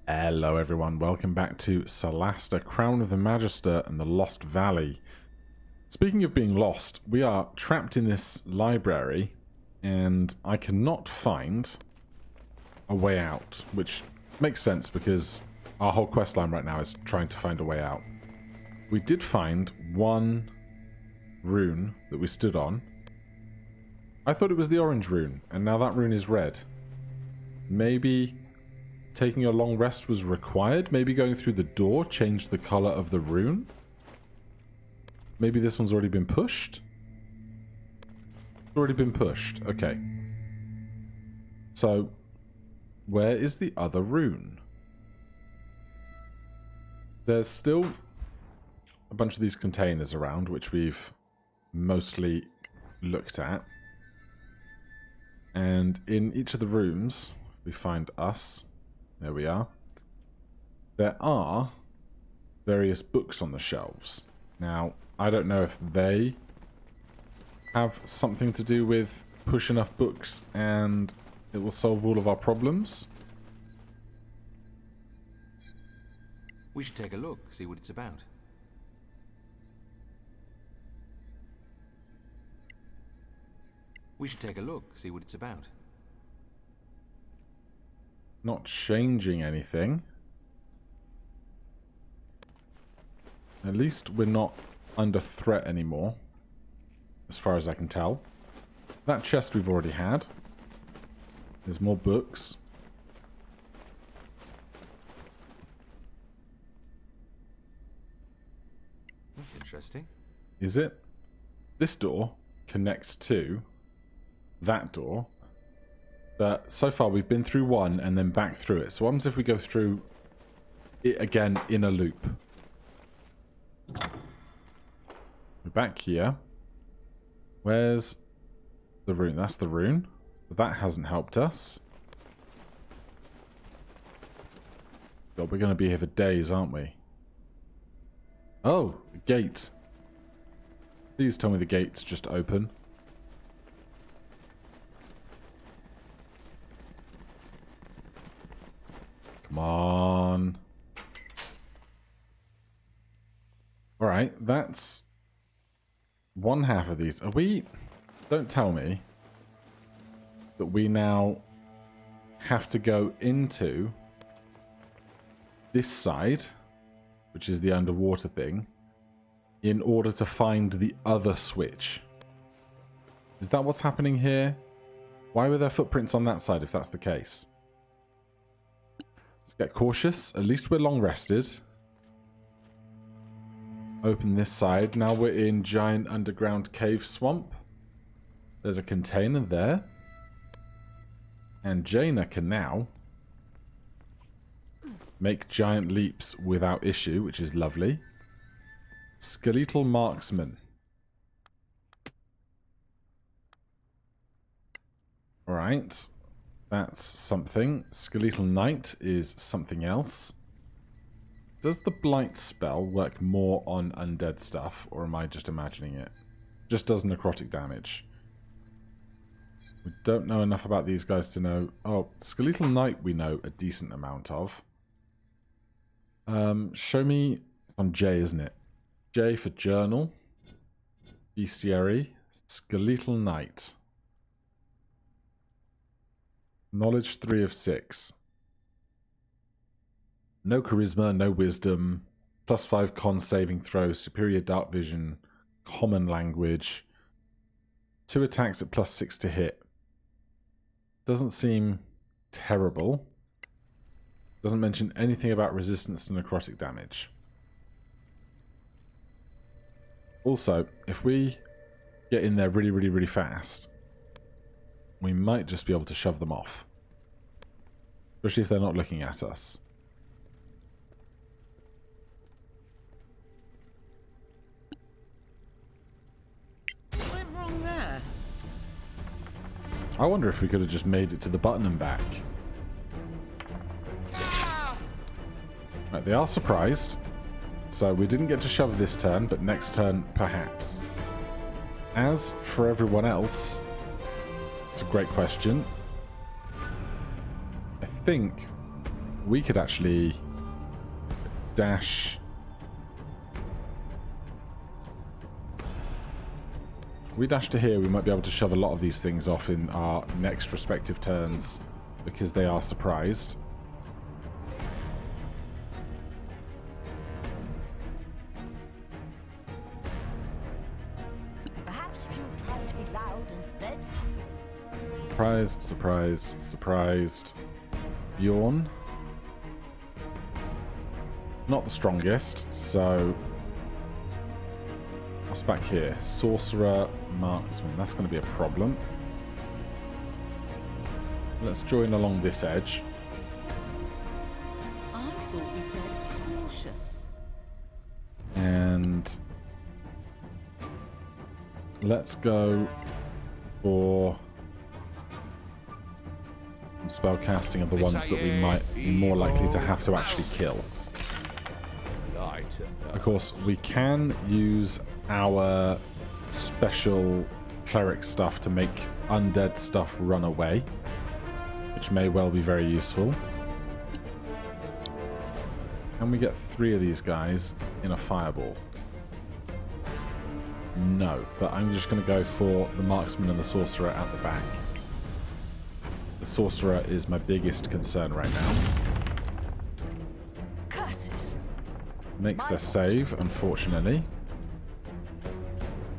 Hello everyone, welcome back to Solasta Crown of the Magister and the Lost Valley. Speaking of being lost, we are trapped in this library and I cannot find a way out, which makes sense because our whole questline right now is trying to find a way out. We did find one rune that we stood on. I thought it was the orange rune, and now that rune is red. Maybe taking a long rest was required? Maybe going through the door changed the color of the rune? Maybe this one's already been pushed? It's already been pushed. Okay. So, where is the other rune? There's still a bunch of these containers around, which we've mostly looked at. And in each of the rooms, we find us. There we are. There are various books on the shelves. Now, I don't know if they have something to do with push enough books and it will solve all of our problems. We should take a look, see what it's about. We should take a look, see what it's about. Not changing anything. At least we're not under threat anymore, as far as I can tell. That chest we've already had. There's more books. That's interesting. Is it? This door connects to that door. But so far we've been through one and then back through it. So what happens if we go through it again in a loop? We're back here. Where's the rune? That's the rune. That hasn't helped us. God, we're going to be here for days, aren't we? Oh, the gate. Please tell me the gate's just open. Come on. Alright, that's one half of these. Are we... Don't tell me that we now have to go into this side, which is the underwater thing, in order to find the other switch. Is that what's happening here? Why were there footprints on that side if that's the case? Let's get cautious. At least we're long rested. Open this side. Now we're in giant underground cave swamp. There's a container there. And Jaina can now make giant leaps without issue, which is lovely. Skeletal marksman. Alright. That's something. Skeletal Knight is something else. Does the Blight spell work more on undead stuff, or am I just imagining it? Just does necrotic damage. We don't know enough about these guys to know... Oh, Skeletal Knight we know a decent amount of. Show me... It's on J, isn't it? J for journal. Bestiary. Skeletal Knight. Knowledge 3 of 6. No charisma, no wisdom. +5 con saving throw, superior dark vision, common language. 2 attacks at +6 to hit. Doesn't seem terrible. Doesn't mention anything about resistance to necrotic damage. Also, if we get in there really, really, really fast, we might just be able to shove them off. Especially if they're not looking at us. What went wrong there? I wonder if we could have just made it to the button and back. Right, they are surprised. So we didn't get to shove this turn, but next turn, perhaps. As for everyone else... It's a great question. I think we could actually dash. If we dash to here, we might be able to shove a lot of these things off in our next respective turns because they are surprised. Perhaps if you try to be loud instead. Surprised, surprised, surprised. Yawn. Not the strongest, so what's back here? Sorcerer, marksman. That's going to be a problem. Let's join along this edge. I thought we said cautious. And let's go for some spell casting of the ones that we might be more likely to have to actually kill. Of course, we can use our special cleric stuff to make undead stuff run away, which may well be very useful. Can we get 3 of these guys in a fireball? No, but I'm just going to go for the marksman and the sorcerer at the back. The sorcerer is my biggest concern right now. Curses. Makes their save, unfortunately.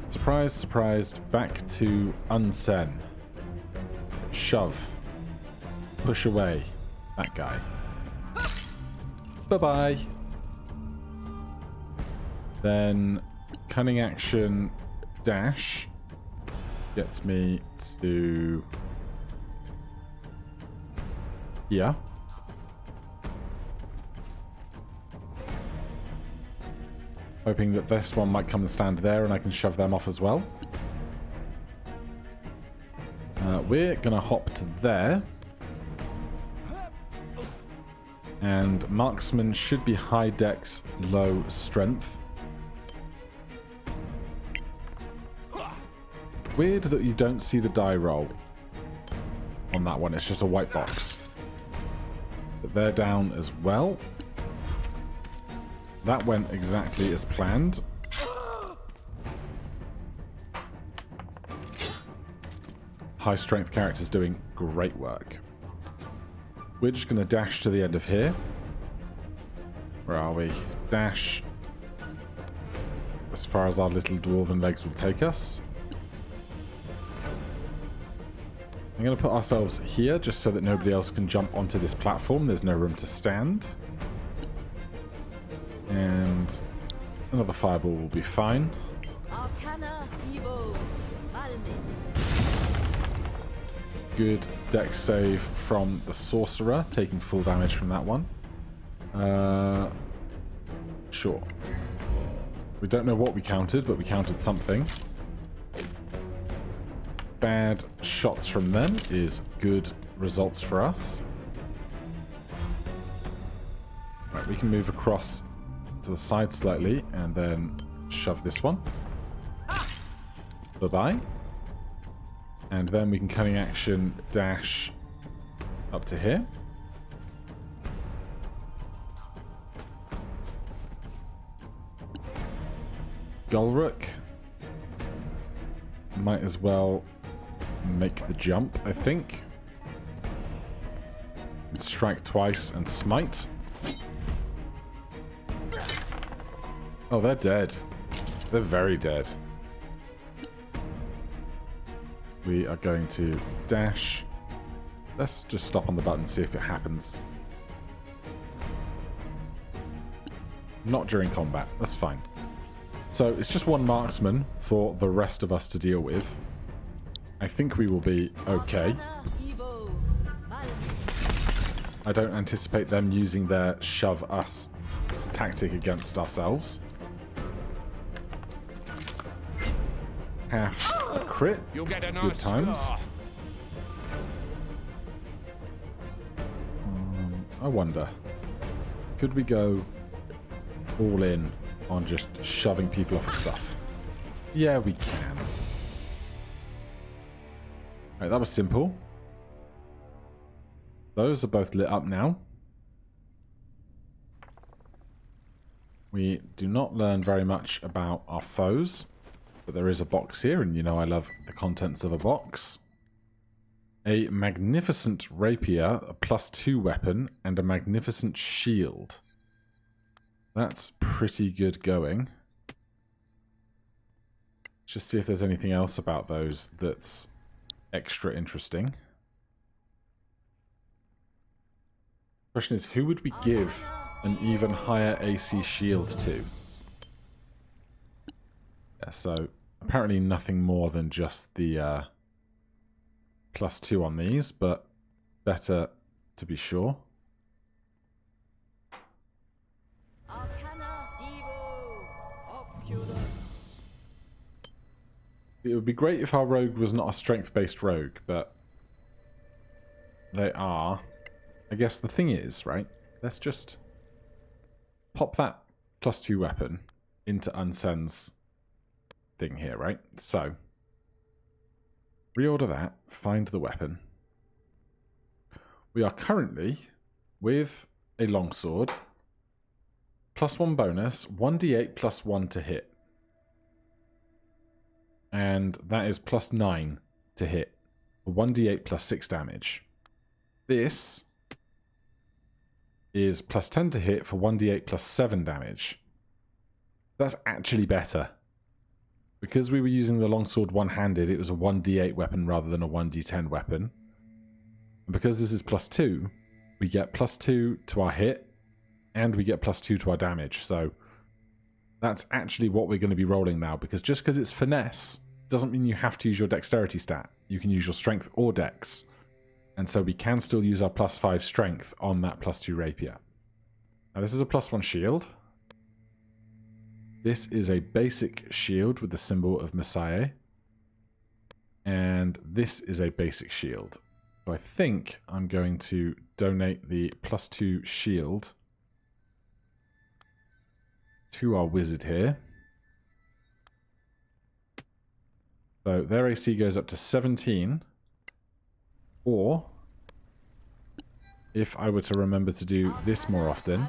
Surprised, surprised. Back to Unsen. Shove. Push away. That guy. Bye-bye. Then cunning action dash gets me to here. Hoping that this one might come and stand there and I can shove them off as well. We're going to hop to there. And marksman should be high dex, low strength. Weird that you don't see the die roll on that one. It's just a white box. But they're down as well. That went exactly as planned. High strength characters doing great work. We're just going to dash to the end of here. Where are we? Dash as far as our little dwarven legs will take us. I'm going to put ourselves here just so that nobody else can jump onto this platform. There's no room to stand. And another fireball will be fine. Arcana Evo Malmis. Good dex save from the sorcerer, taking full damage from that one. Sure. We don't know what we counted, but we counted something. Bad shots from them is good results for us. Right, we can move across to the side slightly and then shove this one. Bye-bye. And then we can cunning action dash up to here. Gulrook. Might as well make the jump, I think. And strike twice and smite. Oh, they're dead. They're very dead. We are going to dash. Let's just stop on the button, see if it happens. Not during combat. That's fine. So it's just one marksman for the rest of us to deal with. I think we will be okay. I don't anticipate them using their shove us tactic against ourselves. Half a crit. You'll get a nice Good times. scar. I wonder, could we go all in on just shoving people off of stuff? Yeah, we can. Right, that was simple. Those are both lit up now. We do not learn very much about our foes, but there is a box here, and you know I love the contents of a box. A magnificent rapier, a +2 weapon, and a magnificent shield. That's pretty good going. Just see if there's anything else about those that's extra interesting. Question is, who would we give an even higher AC shield to? Yeah, so apparently nothing more than just the +2 on these, but better to be sure. It would be great if our rogue was not a strength-based rogue, but they are. I guess the thing is, right, let's just pop that +2 weapon into Unsen's thing here, right? So, reorder that, find the weapon. We are currently with a longsword, +1 bonus, 1d8 +1 to hit. And that is +9 to hit, 1d8 +6 damage. This is +10 to hit for 1d8 +7 damage. That's actually better. Because we were using the longsword one-handed, it was a 1d8 weapon rather than a 1d10 weapon. And because this is +2, we get +2 to our hit, and we get +2 to our damage. So that's actually what we're going to be rolling now, because just because it's finesse doesn't mean you have to use your dexterity stat. You can use your strength or dex. And so we can still use our +5 strength on that +2 rapier. Now this is a +1 shield. This is a basic shield with the symbol of Messiah. And this is a basic shield. So I think I'm going to donate the +2 shield to our wizard here. So their AC goes up to 17. Or, if I were to remember to do this more often,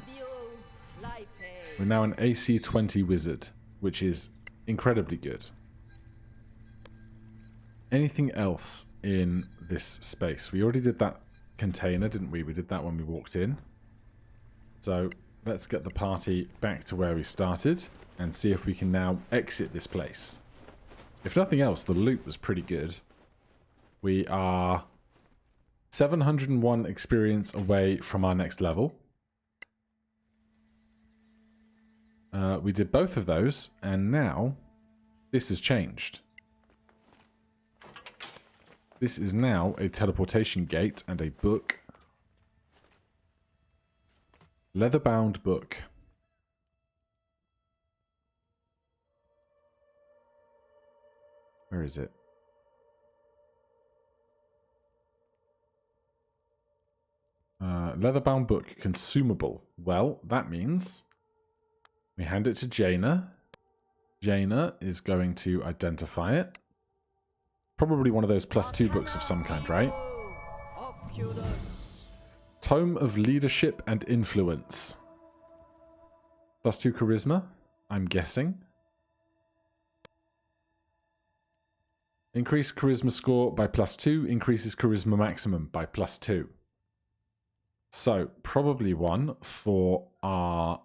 we're now an AC 20 wizard, which is incredibly good. Anything else in this space? We already did that container, didn't we? We did that when we walked in. So let's get the party back to where we started and see if we can now exit this place. If nothing else, the loot was pretty good. We are 701 experience away from our next level. We did both of those, and now this has changed. This is now a teleportation gate and a book. Leather-bound book. Where is it? Leather-bound book, consumable. Well, that means we hand it to Jaina. Jaina is going to identify it. Probably one of those +2 books of some kind, right? Tome of Leadership and Influence. +2 charisma, I'm guessing. Increase charisma score by +2, increases charisma maximum by +2. So, probably one for our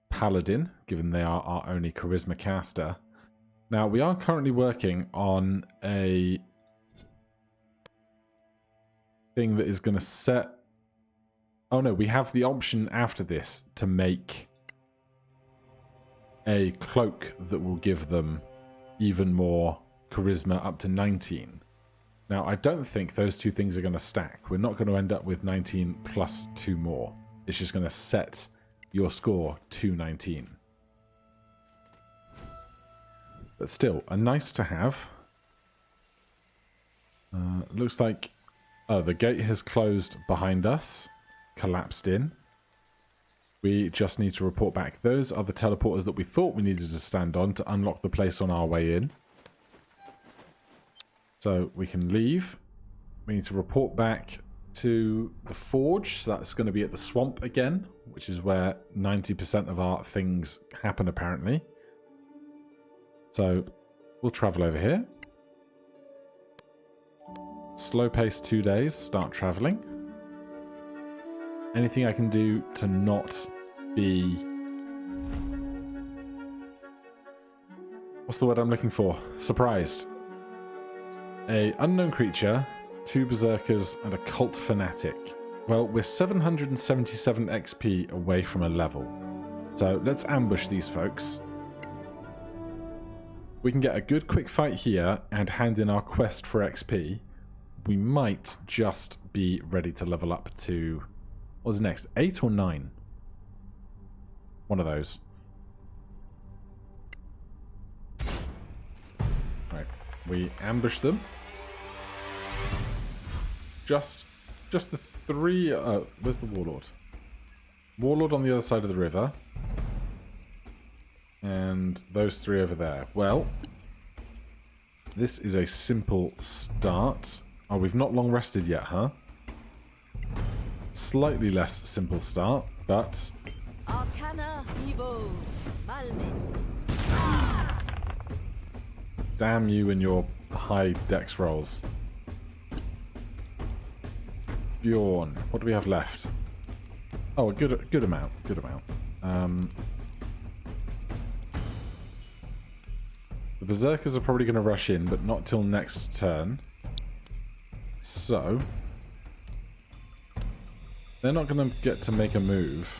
paladin, given they are our only charisma caster. Now, we are currently working on a thing that is going to set... Oh no, we have the option after this to make a cloak that will give them even more charisma, up to 19. Now, I don't think those two things are going to stack. We're not going to end up with 19 plus 2 more. It's just going to set your score to 19. But still, a nice to have. Looks like... Oh, the gate has closed behind us. Collapsed in. We just need to report back. Those are the teleporters that we thought we needed to stand on to unlock the place on our way in. So we can leave. We need to report back to the forge. So that's going to be at the swamp again, which is where 90% of our things happen apparently. So we'll travel over here. Slow pace 2 days, start traveling. Anything I can do to not be... What's the word I'm looking for? Surprised. A unknown creature, 2 berserkers, and a cult fanatic. Well, we're 777 XP away from a level. So let's ambush these folks. We can get a good quick fight here and hand in our quest for XP. We might just be ready to level up to... What's next? 8 or 9? One of those. Right. We ambush them. Just the 3... where's the warlord? Warlord on the other side of the river. And those 3 over there. Well, this is a simple start. Oh, we've not long rested yet, huh? Slightly less simple start, but... Arcana Evo Malmis. Damn you and your high dex rolls. Bjorn. What do we have left? Oh, a good amount. Good amount. The berserkers are probably going to rush in, but not till next turn. So... they're not going to get to make a move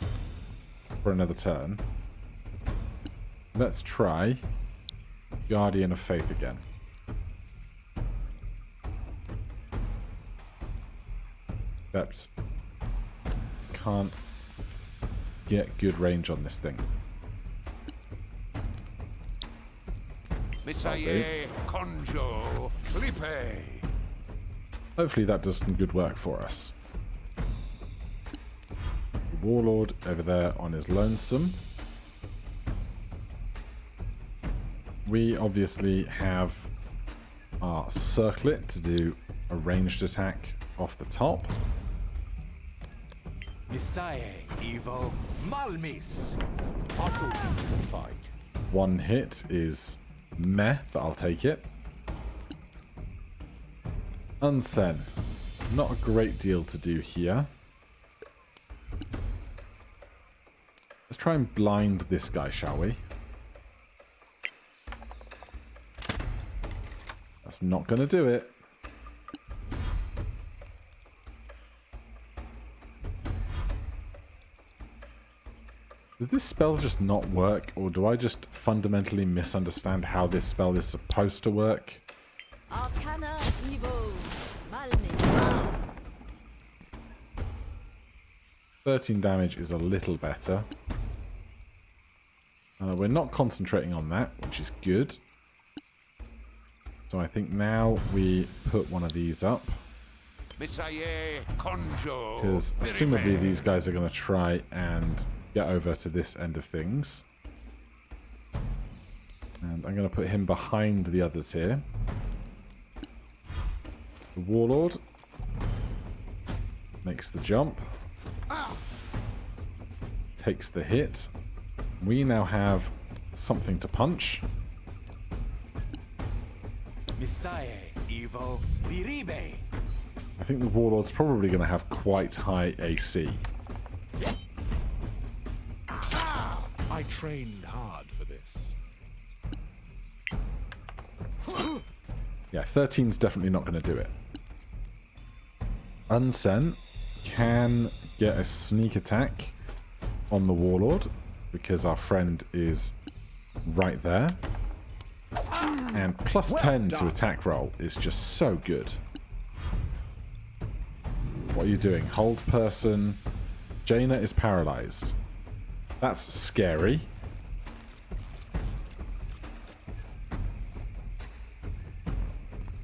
for another turn. Let's try Guardian of Faith again. Except can't get good range on this thing. Misaye, Conjo, Felipe. Hopefully that does some good work for us. The warlord over there on his lonesome. We obviously have our circlet to do a ranged attack off the top. Misaye, Evo, Malmis. Auto fight. One hit is meh, but I'll take it. Unsen. Not a great deal to do here. Let's try and blind this guy, shall we? That's not going to do it. Does this spell just not work, or do I just fundamentally misunderstand how this spell is supposed to work? Arcana Evo Malmis. 13 damage is a little better. We're not concentrating on that, which is good. So I think now we put one of these up. Misaye, Conjo. Because assumably these guys are going to try and get over to this end of things. And I'm going to put him behind the others here. The warlord makes the jump. Takes the hit. We now have something to punch. Misaye, Evo, Viribe. I think the warlord's probably going to have quite high AC. I trained hard for this. Yeah, 13's definitely not going to do it. Unsen can get a sneak attack on the warlord because our friend is right there. And plus 10 to attack roll is just so good. What are you doing? Hold person. Jaina is paralyzed. That's scary.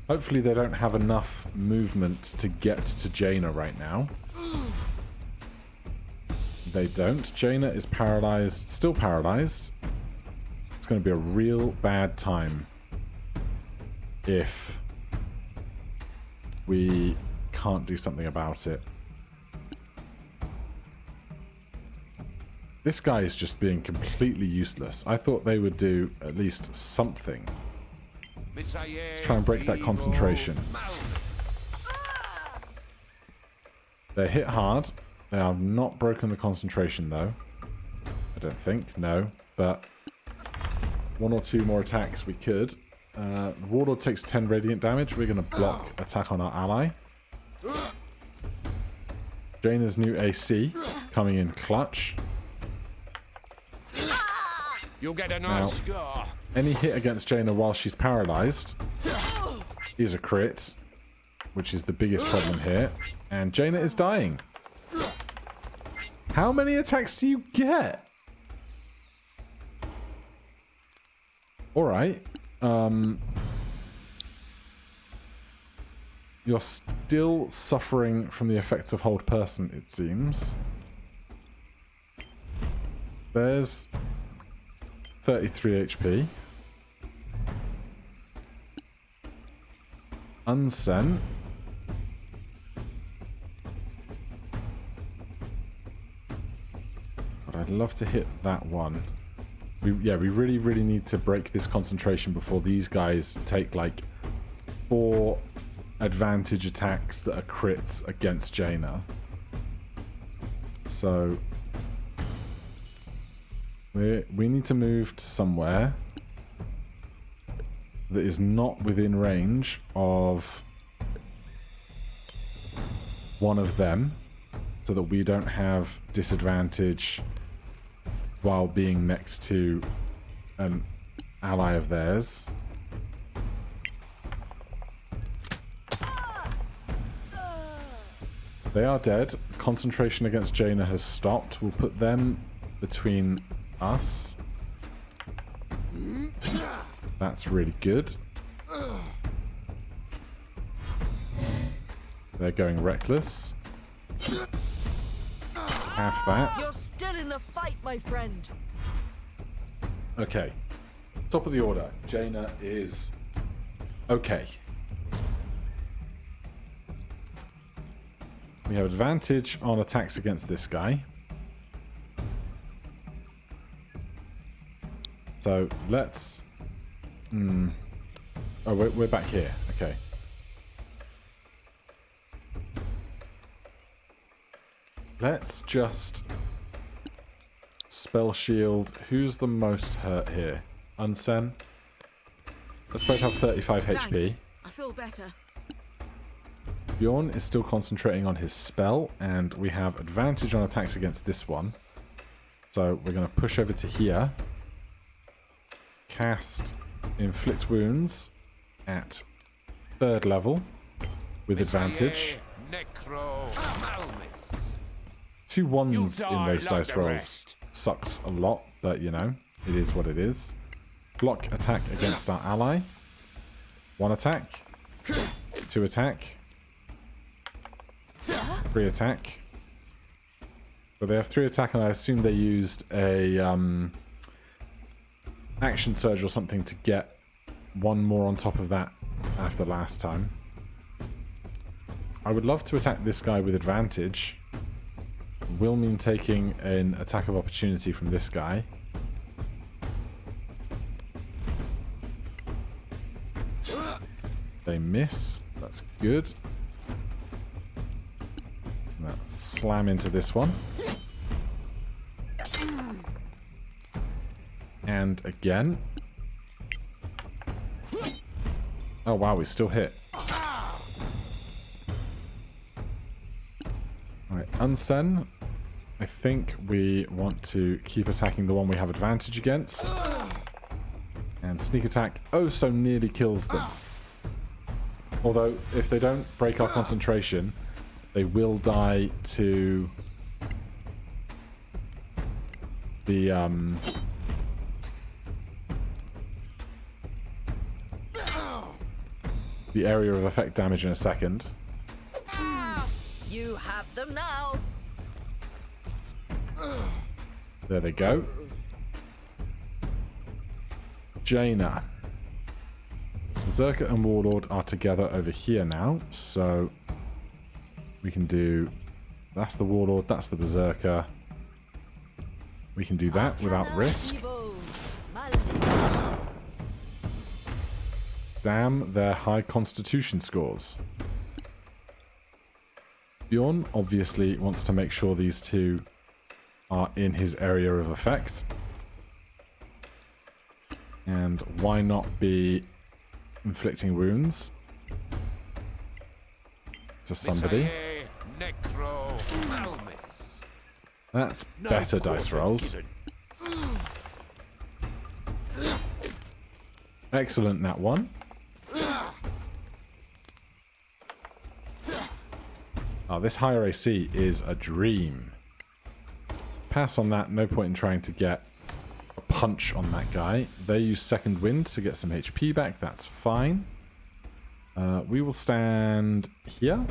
Hopefully they don't have enough movement to get to Jaina right now. They don't. Jaina is paralyzed. Still paralyzed. It's going to be a real bad time if we can't do something about it. This guy is just being completely useless. I thought they would do at least something. Let's try and break that concentration. They're hit hard. They have not broken the concentration, though. I don't think. No. But one or two more attacks we could. The Warlord takes 10 radiant damage. We're going to block attack on our ally. Jaina's new AC coming in clutch. You'll get a nice scar. Any hit against Jaina while she's paralyzed is a crit, which is the biggest problem here. And Jaina is dying. How many attacks do you get? Alright. You're still suffering from the effects of hold person, it seems. There's 33 HP. Unsen. But I'd love to hit that one. We really need to break this concentration before these guys take like 4 advantage attacks that are crits against Jaina. So we need to move to somewhere that is not within range of one of them, so that we don't have disadvantage while being next to an ally of theirs. They are dead. Concentration against Jaina has stopped. We'll put them between us. That's really good. They're going reckless. Half that. You're still in the fight, my friend. Okay. Top of the order. Jaina is okay. We have advantage on attacks against this guy. So let's... Oh, we're back here. Okay. Let's just spell shield. Who's the most hurt here? Unsen? Let's both have 35 HP. I feel better. Bjorn is still concentrating on his spell, and we have advantage on attacks against this one. So we're going to push over to here. Cast Inflict Wounds at 3rd level with advantage. 2 ones in those dice rolls sucks a lot, but you know, it is what it is. Block attack against our ally. 1 attack. 2 attack. 3 attack. But they have 3 attack, and I assume they used a action surge or something to get 1 more on top of that after last time. I would love to attack this guy with advantage. Will mean taking an attack of opportunity from this guy. They miss. That's good. Now slam into this one. And again. Oh wow, we still hit. Alright, Unsen. I think we want to keep attacking the one we have advantage against. And sneak attack oh so nearly kills them. Although, if they don't break our concentration, they will die to the area of effect damage in a second. You have them now. There they go. Jaina. Berserker and Warlord are together over here now, so We can do... That's the Warlord, that's the Berserker. We can do that without risk. Damn their high constitution scores. Bjorn obviously wants to make sure these two are in his area of effect. And why not be inflicting wounds to somebody? That's better dice rolls. Excellent, nat 1. Oh, this higher AC is a dream. Pass on that, no point in trying to get a punch on that guy. They use second wind to get some HP back, that's fine. We will stand here.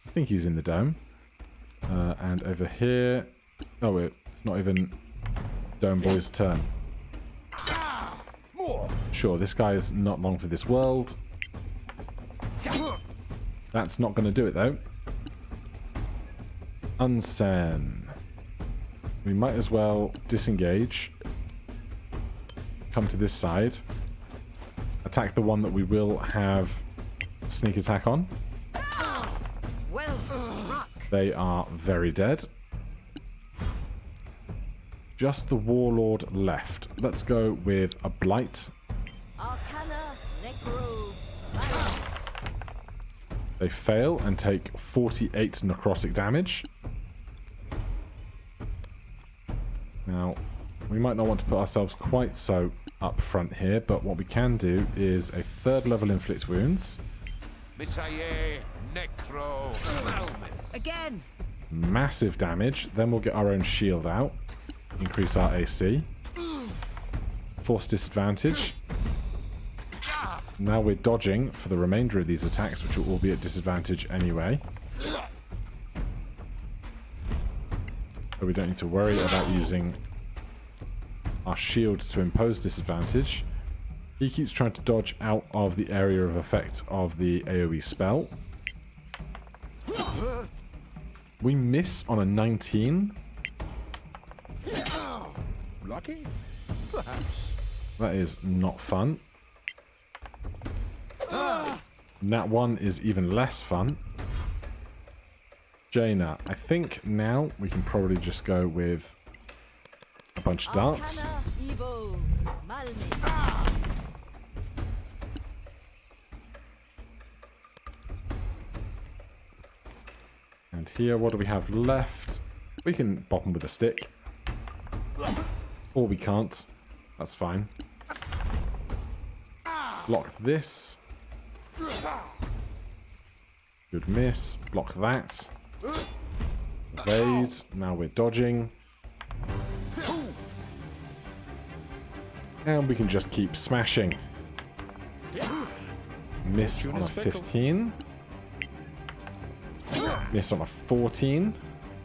I think he's in the dome. And over here... Oh, it's not even Dome Boy's turn. Sure, this guy is not long for this world. That's not going to do it, though. Unsen. We might as well disengage. Come to this side. Attack the one that we will have sneak attack on. Well struck. They are very dead. Just the Warlord left. Let's go with a Blight. Arcana Necro Virus. They fail and take 48 necrotic damage. Now, we might not want to put ourselves quite so up front here, but what we can do is a 3rd level inflict wounds. Again. Massive damage. Then we'll get our own shield out. Increase our AC. Force disadvantage. Now we're dodging for the remainder of these attacks, which will all be at disadvantage anyway. So we don't need to worry about using our shield to impose disadvantage. He keeps trying to dodge out of the area of effect of the AoE spell. We miss on a 19. Lucky? Perhaps. That is not fun. Nat 1 is even less fun. Jaina, I think now we can probably just go with a bunch of darts. Arcana Evo Malmis. And here, what do we have left? We can bop them with a stick. Or we can't. That's fine. Block this. Good miss. Block that. Evade. Now we're dodging. And we can just keep smashing. Miss on a 15. Miss on a 14.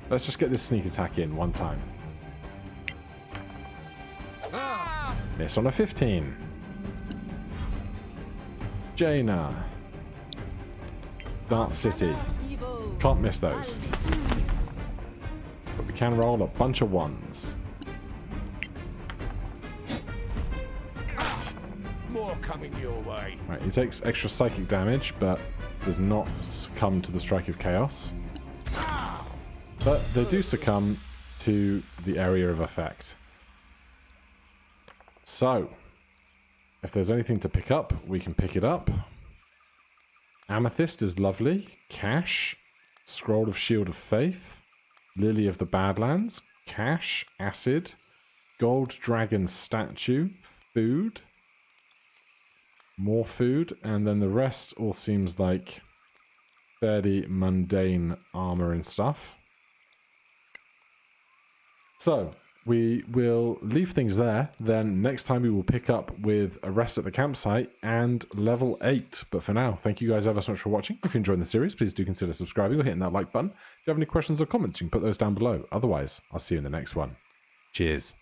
Let's just get this sneak attack in one time. Miss on a 15. Jaina. Dart City. Can't miss those. But we can roll a bunch of ones. More coming your way. Right, he takes extra psychic damage, but does not succumb to the Strike of Chaos. But they do succumb to the area of effect. So, if there's anything to pick up, we can pick it up. Amethyst is lovely. Cash. Scroll of Shield of Faith. Lily of the Badlands. Cash. Acid. Gold Dragon Statue. Food. More food. And then the rest all seems like fairly mundane armor and stuff. So, we will leave things there. Then next time we will pick up with a rest at the campsite and level 8. But for now, thank you guys ever so much for watching. If you enjoyed the series, please do consider subscribing or hitting that like button. If you have any questions or comments, you can put those down below. Otherwise, I'll see you in the next one. Cheers.